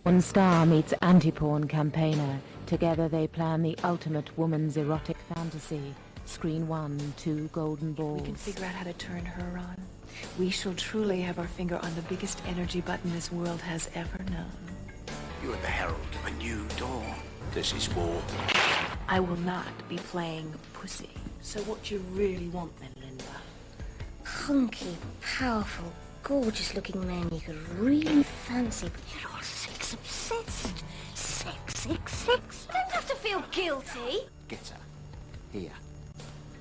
One star meets anti-porn campaigner. Together they plan the ultimate woman's erotic fantasy. Screen 1, 2 golden balls. We can figure out how to turn her on. We shall truly have our finger on the biggest energy button this world has ever known. You are the herald of a new dawn. This is war. I will not be playing pussy. So what do you really want then, Linda? Hunky, powerful, gorgeous-looking man you could really fancy, but you're all sex-obsessed. Sex. You don't have to feel guilty. Get her. Here.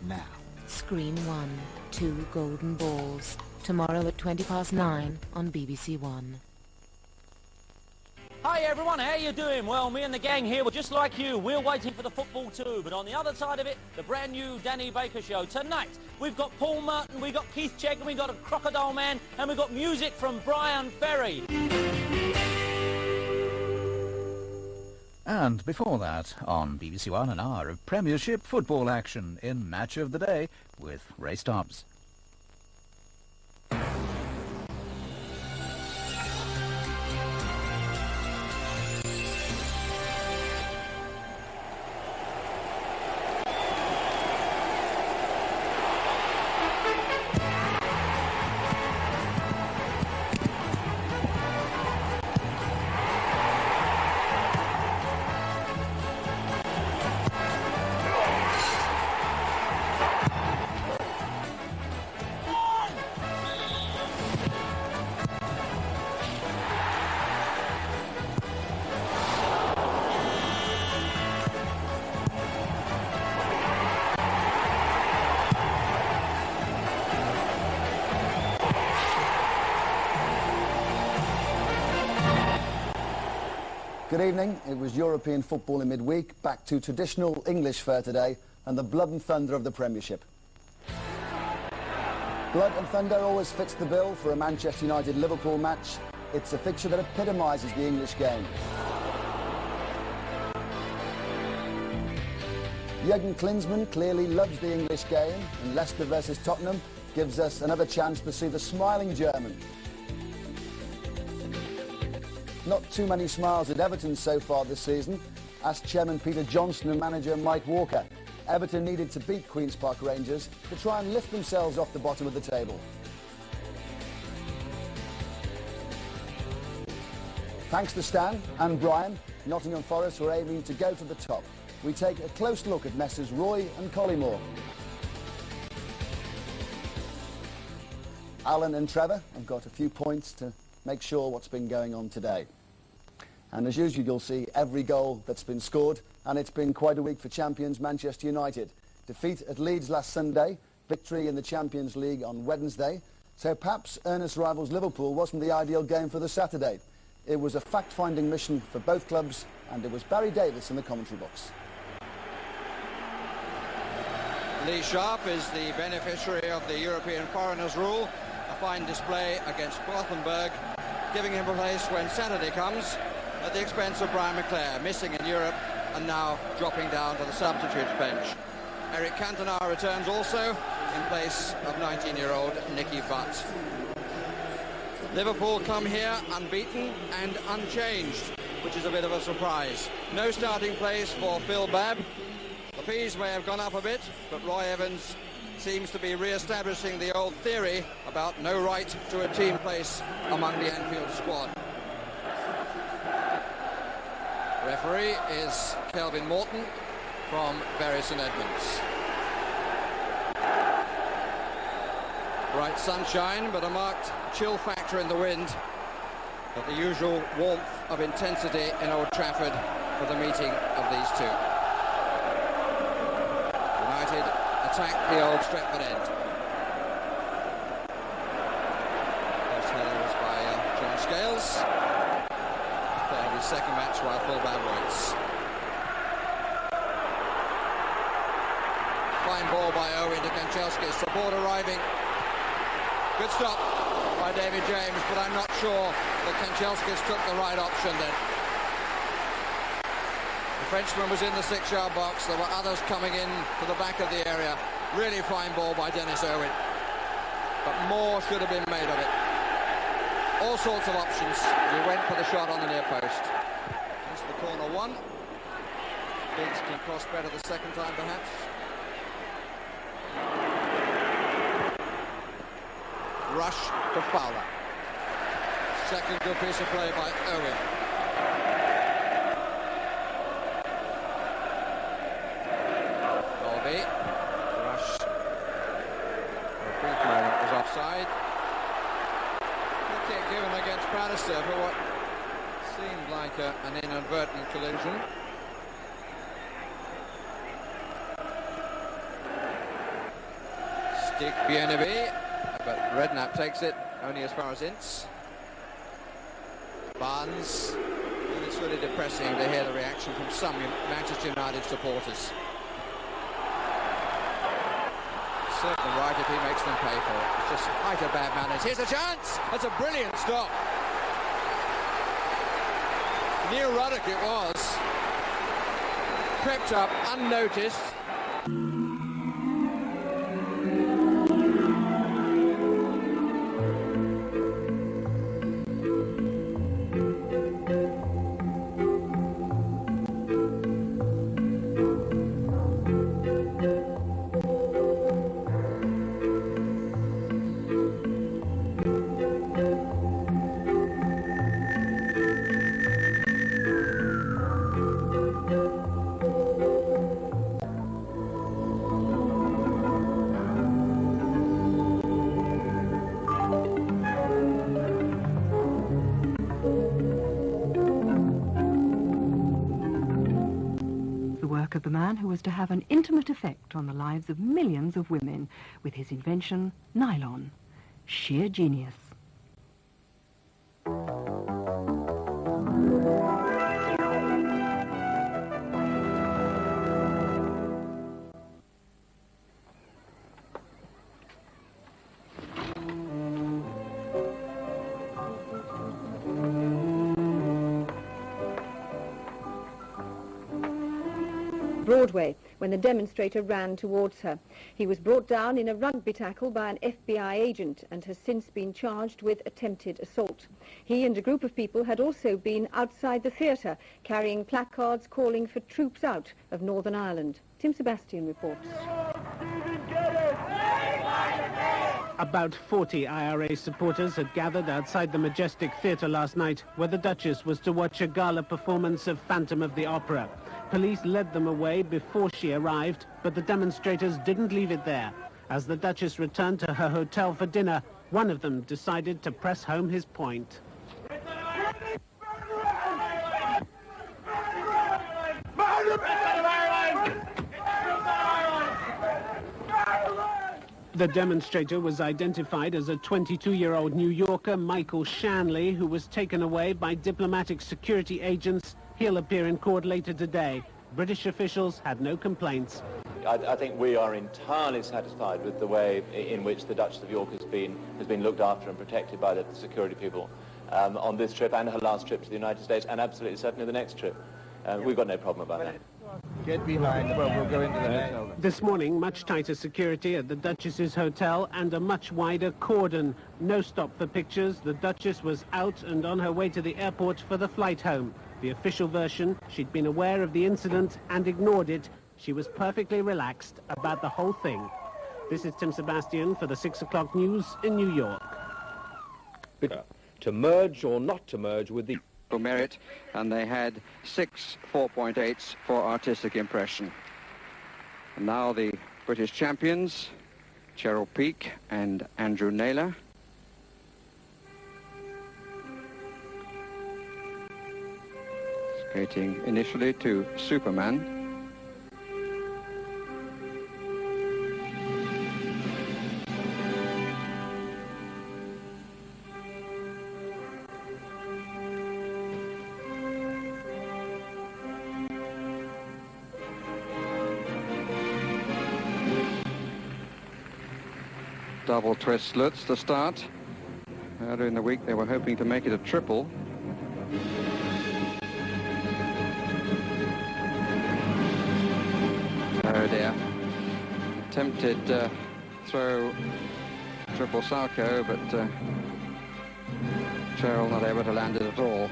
Now. Screen 1, 2 golden balls. Tomorrow at 9:20 on BBC One. Hi everyone, how you doing? Well, me and the gang here were just like you. We're waiting for the football too, but on the other side of it, the brand new Danny Baker show. Tonight, we've got Paul Merton, we've got Keith Chegg, and we've got a Crocodile Man, and we've got music from Brian Ferry. And before that, on BBC One, an hour of Premiership football action in Match of the Day with Ray Stubbs. Good evening. It was European football in midweek, back to traditional English fare today and the blood and thunder of the Premiership. Blood and thunder always fits the bill for a Manchester United-Liverpool match. It's a fixture that epitomises the English game. Jurgen Klinsmann clearly loves the English game, and Leicester versus Tottenham gives us another chance to see the smiling German. Not too many smiles at Everton so far this season. Asked Chairman Peter Johnson and manager Mike Walker. Everton needed to beat Queen's Park Rangers to try and lift themselves off the bottom of the table. Thanks to Stan and Brian, Nottingham Forest were aiming to go to the top. We take a close look at Messrs Roy and Collymore. Alan and Trevor have got a few points to make sure what's been going on today. And as usual, you'll see every goal that's been scored, and it's been quite a week for champions Manchester United. Defeat at Leeds last Sunday, victory in the Champions League on Wednesday, so perhaps earnest rivals Liverpool wasn't the ideal game for the Saturday. It was a fact-finding mission for both clubs, and it was Barry Davis in the commentary box. Lee Sharp is the beneficiary of the European foreigners rule. A fine display against Gothenburg, giving him a place when Saturday comes at the expense of Brian McClare, missing in Europe and now dropping down to the substitutes bench. Eric Cantona returns also in place of 19-year-old Nicky Butt. Liverpool come here unbeaten and unchanged, which is a bit of a surprise. No starting place for Phil Babb. The fees may have gone up a bit, but Roy Evans seems to be re-establishing the old theory about no right to a team place among the Anfield squad. Referee is Kelvin Morton from Bury St Edmunds. Bright sunshine, but a marked chill factor in the wind, but the usual warmth of intensity in Old Trafford for the meeting of these two. United attack the Old Stretford end. First header was by John Scales. Playing his second match while Phil Babb waits. Fine ball by Owen to Kanchelskis. Support arriving. Good stop by David James, but I'm not sure that Kanchelskis took the right option then. The Frenchman was in the 6-yard box. There were others coming in to the back of the area. Really fine ball by Dennis Irwin. But more should have been made of it. all sorts of options. He went for the shot on the near post. That's the corner one. Biggs can cross better the second time, perhaps. Rush to Fowler. Second good piece of play by Owen. Colby. Rush. For a brief moment was offside. Good kick given against Bannister for what seemed like an inadvertent collision. Stick Bienvenu, but Redknapp takes it only as far as Ince. Barnes, and it's really depressing to hear the reaction from some Manchester United supporters. Certainly right if he makes them pay for it. It's just quite a bad manners. Here's a chance! That's a brilliant stop. Near Ruddock it was. Crept up unnoticed. Of the man who was to have an intimate effect on the lives of millions of women with his invention, nylon. Sheer genius. Broadway, when the demonstrator ran towards her. He was brought down in a rugby tackle by an FBI agent and has since been charged with attempted assault. He and a group of people had also been outside the theatre, carrying placards calling for troops out of Northern Ireland. Tim Sebastian reports. About 40 IRA supporters had gathered outside the Majestic Theatre last night, where the Duchess was to watch a gala performance of Phantom of the Opera. Police led them away before she arrived, but the demonstrators didn't leave it there. As the Duchess returned to her hotel for dinner, one of them decided to press home his point. The demonstrator was identified as a 22-year-old New Yorker, Michael Shanley, who was taken away by diplomatic security agents. He'll appear in court later today. British officials had no complaints. I think we are entirely satisfied with the way in which the Duchess of York has been looked after and protected by the security people on this trip and her last trip to the United States, and absolutely certainly the next trip. We've got no problem about that. Get behind them. Well, we'll go into the next. This morning, much tighter security at the Duchess's hotel and a much wider cordon. No stop for pictures. The Duchess was out and on her way to the airport for the flight home. The official version, she'd been aware of the incident and ignored it. She was perfectly relaxed about the whole thing. This is Tim Sebastian for the 6 o'clock news in New York. To merge or not to merge with the merit, and they had 6 4.8s for artistic impression. And now the British champions, Cheryl Peake and Andrew Naylor. Skating initially to Superman. Double twist Lutz to start. Earlier in the week they were hoping to make it a triple. Oh dear. Attempted throw triple Salchow, but Cheryl not able to land it at all.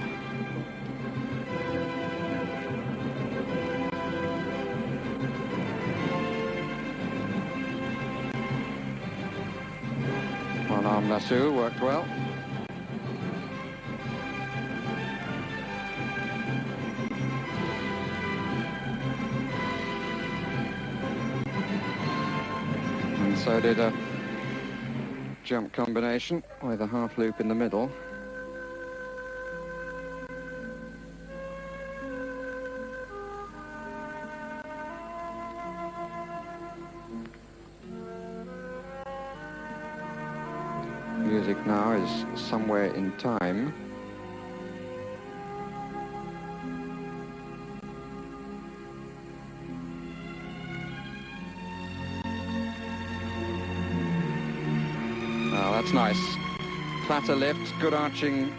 One-arm lasso worked well. And so did a jump combination with a half loop in the middle. Music now is Somewhere in Time. Oh, that's nice. Platter lift, good arching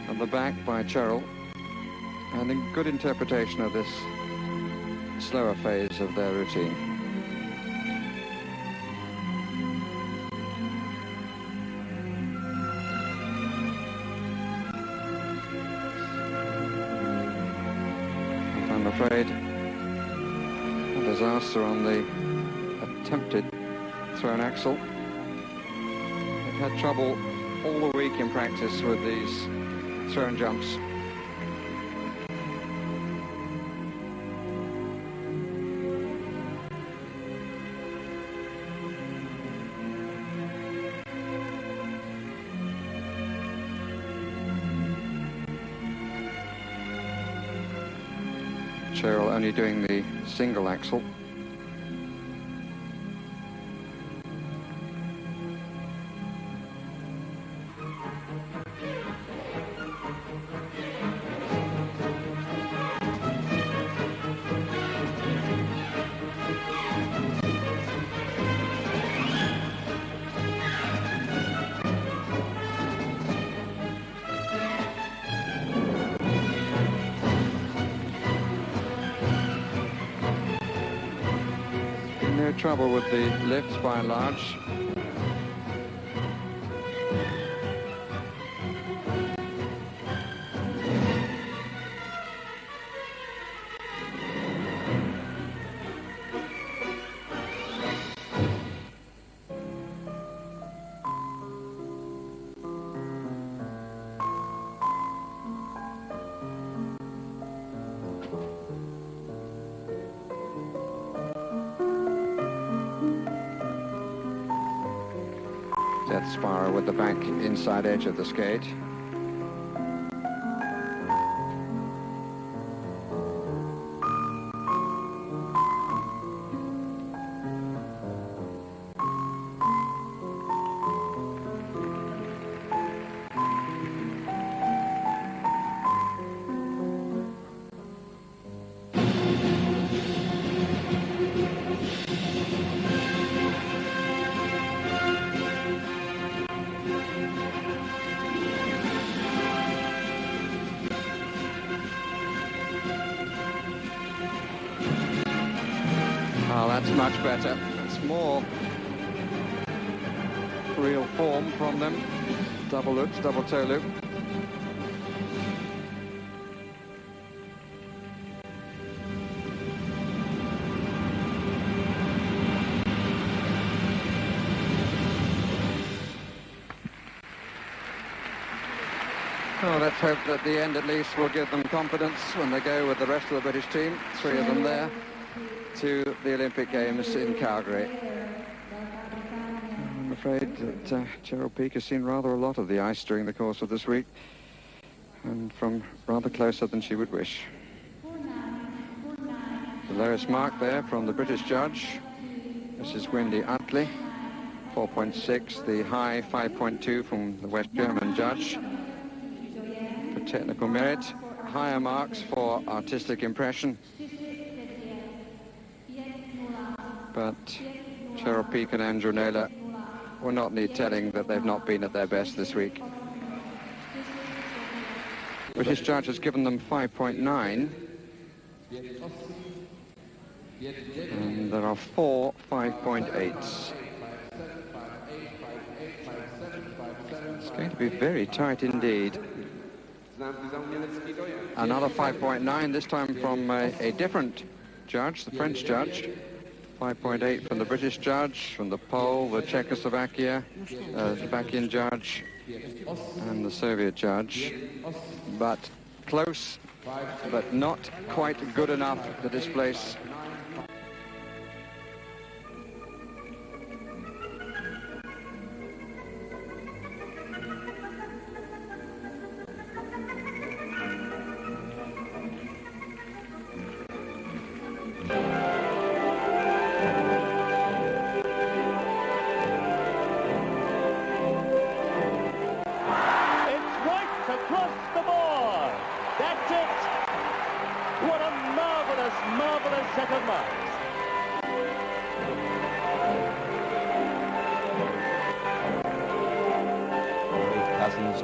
of the back by Cheryl, and a good interpretation of this slower phase of their routine. I'm afraid a disaster on the attempted thrown axle. They've had trouble all the week in practice with these thrown jumps. Cheryl only doing the single axle. No trouble with the lifts by and large. Death spiral with the back inside edge of the skate. Oh, that's much better. That's more real form from them. Double loops, double toe loop. Well, let's hope that the end at least will give them confidence when they go with the rest of the British team, 3 of them there, to the Olympic Games in Calgary. I'm afraid that Cheryl Peak has seen rather a lot of the ice during the course of this week, and from rather closer than she would wish. The lowest mark there from the British judge, Mrs. Wendy Utley, 4.6, the high 5.2 from the West German judge for technical merit, higher marks for artistic impression. But Cheryl Peak and Andrew Naylor will not need telling that they've not been at their best this week. British judge has given them 5.9. And there are 4 5.8s. It's Going to be very tight indeed. Another 5.9, this time from a different judge, the French judge. 5.8 from the British judge, from the Pole, the Slovakian judge, and the Soviet judge. But close, but not quite good enough to displace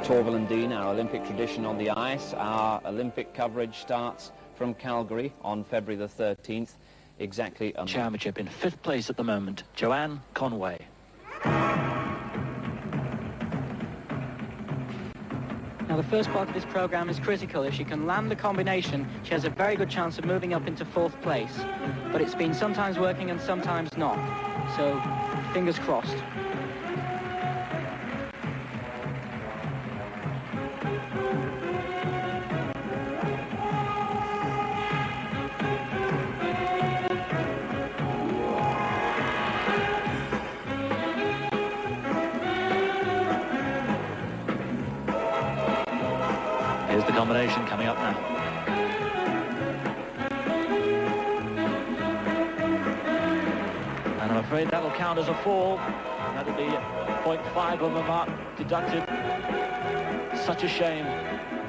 Torval and Dean, our Olympic tradition on the ice. Our Olympic coverage starts from Calgary on February the 13th, exactly a championship. In 5th place at the moment, Joanne Conway. Now the first part of this program is critical. If she can land the combination, she has a very good chance of moving up into 4th place. But it's been sometimes working and sometimes not. So, fingers crossed. Here's the combination coming up now. And I'm afraid that will count as a fall. That'll be 0.5 of a mark deducted. Such a shame.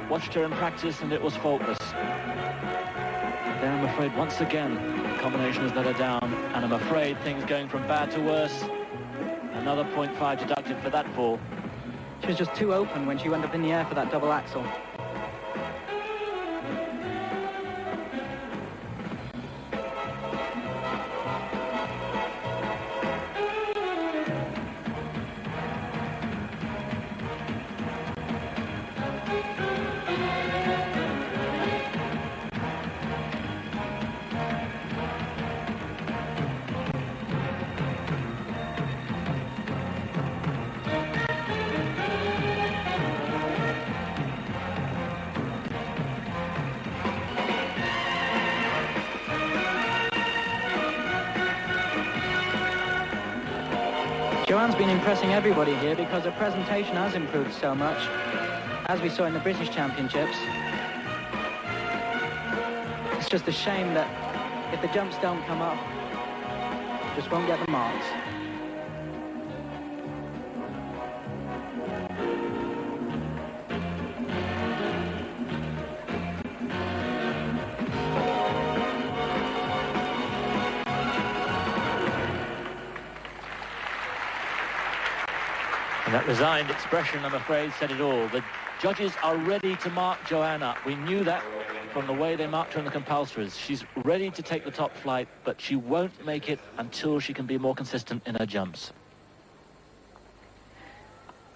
Watched her in practice and it was faultless. Then I'm afraid once again the combination has let her down, and I'm afraid things going from bad to worse. Another 0.5 deducted for that fall. She was just too open when she went up in the air for that double axel. Joanne's been impressing everybody here because her presentation has improved so much, as we saw in the British Championships. It's just a shame that if the jumps don't come up, just won't get the marks. And that resigned expression, I'm afraid, said it all. The judges are ready to mark Joanne up. We knew that from the way they marked her in the compulsories. She's ready to take the top flight, but she won't make it until she can be more consistent in her jumps.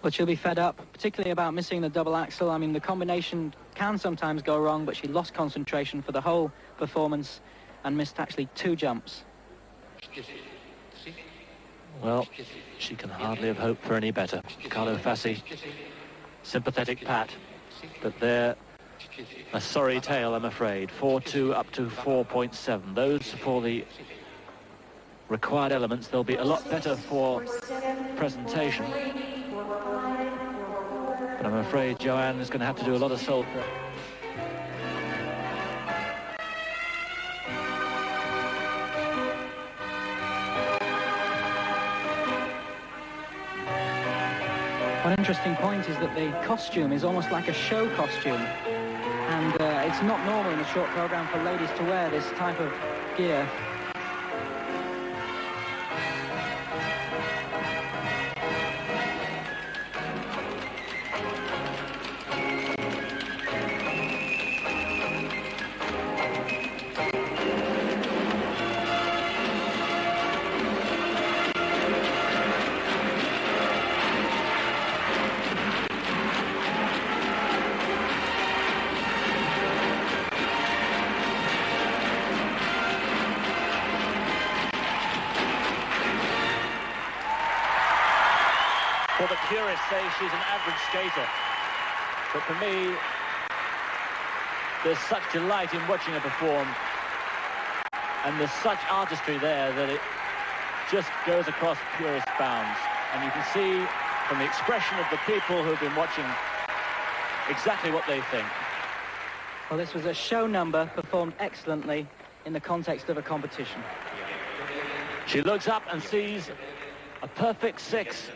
Well, she'll be fed up, particularly about missing the double axel. I mean, the combination can sometimes go wrong, but she lost concentration for the whole performance and missed actually 2 jumps. Well, she can hardly have hoped for any better. Carlo Fassi, sympathetic pat, but they're a sorry tale, I'm afraid. 4.2 up to 4.7. Those for the required elements. They'll be a lot better for presentation. But I'm afraid Joanne is going to have to do a lot of soul. One interesting point is that the costume is almost like a show costume, and it's not normal in a short program for ladies to wear this type of gear. purists say she's an average skater. But for me, there's such delight in watching her perform. And there's such artistry there that it just goes across purist bounds. And you can see from the expression of the people who've been watching exactly what they think. Well, this was a show number performed excellently in the context of a competition. She looks up and sees a perfect 6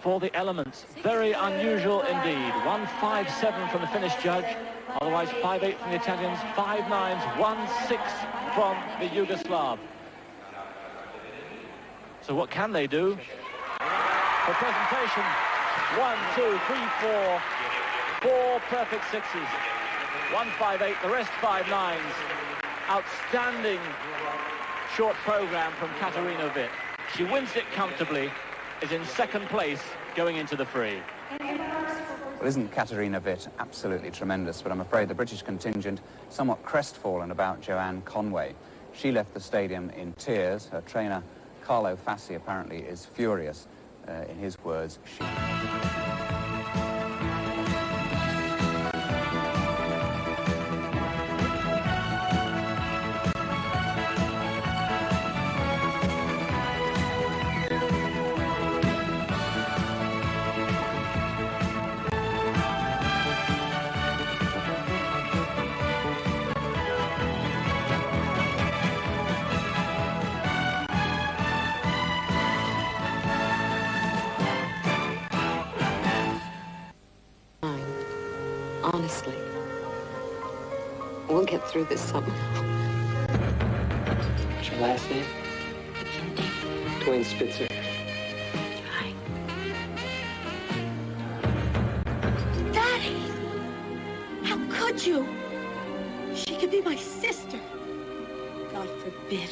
for the elements. Very unusual indeed. 1.57 from the Finnish judge, otherwise 5.8 from the Italians, 5.9s, 1.6 from the Yugoslav. So what can they do? For presentation, 1, 2, 3, 4, 4 perfect 6s. 1.58, the rest 5.9s. Outstanding short program from Katarina Witt. She wins it comfortably, is in second place going into the free. Well, isn't Katarina Witt absolutely tremendous? But I'm afraid the British contingent somewhat crestfallen about Joanne Conway. She left the stadium in tears. Her trainer, Carlo Fassi, apparently is furious. In his words, she... Honestly, we'll get through this somehow. What's your last name? Twin Spitzer. Daddy! How could you? She could be my sister. God forbid.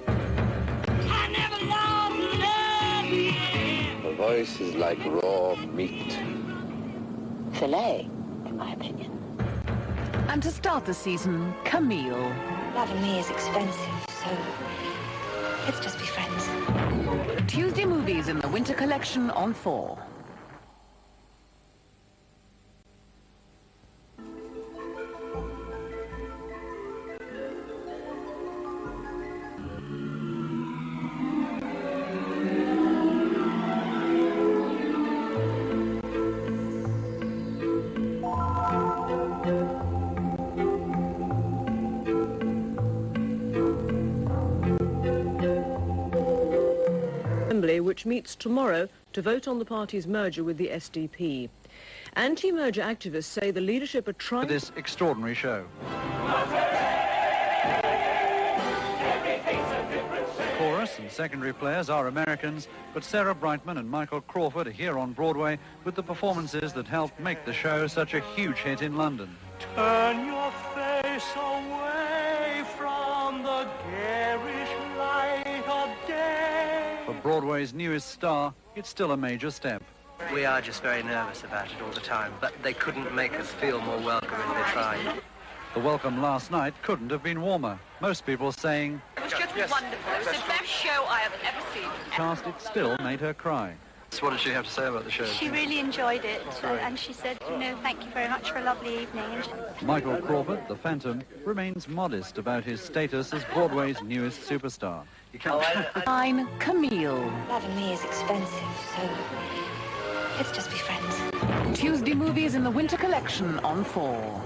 I never loved love. Her voice is like raw meat. Filet, in my opinion. And to start the season, Camille. Loving me is expensive, so let's just be friends. Tuesday movies in the winter collection on 4. Which meets tomorrow to vote on the party's merger with the SDP. Anti-merger activists say the leadership are trying... This extraordinary show. Chorus and secondary players are Americans, but Sarah Brightman and Michael Crawford are here on Broadway with the performances that helped make the show such a huge hit in London. Turn your face away from the garish light of day. For Broadway's newest star, it's still a major step. We are just very nervous about it all the time, but they couldn't make us feel more welcome if they tried. The welcome last night couldn't have been warmer. Most people saying... It was just wonderful. It was the best show I have ever seen. Cast it still made her cry. So what did she have to say about the show? She really enjoyed it, and she said, you know, thank you very much for a lovely evening. Michael Crawford, the Phantom, remains modest about his status as Broadway's newest superstar. I'm Camille. Loving me is expensive, so let's just be friends. Tuesday movies in the winter collection on 4.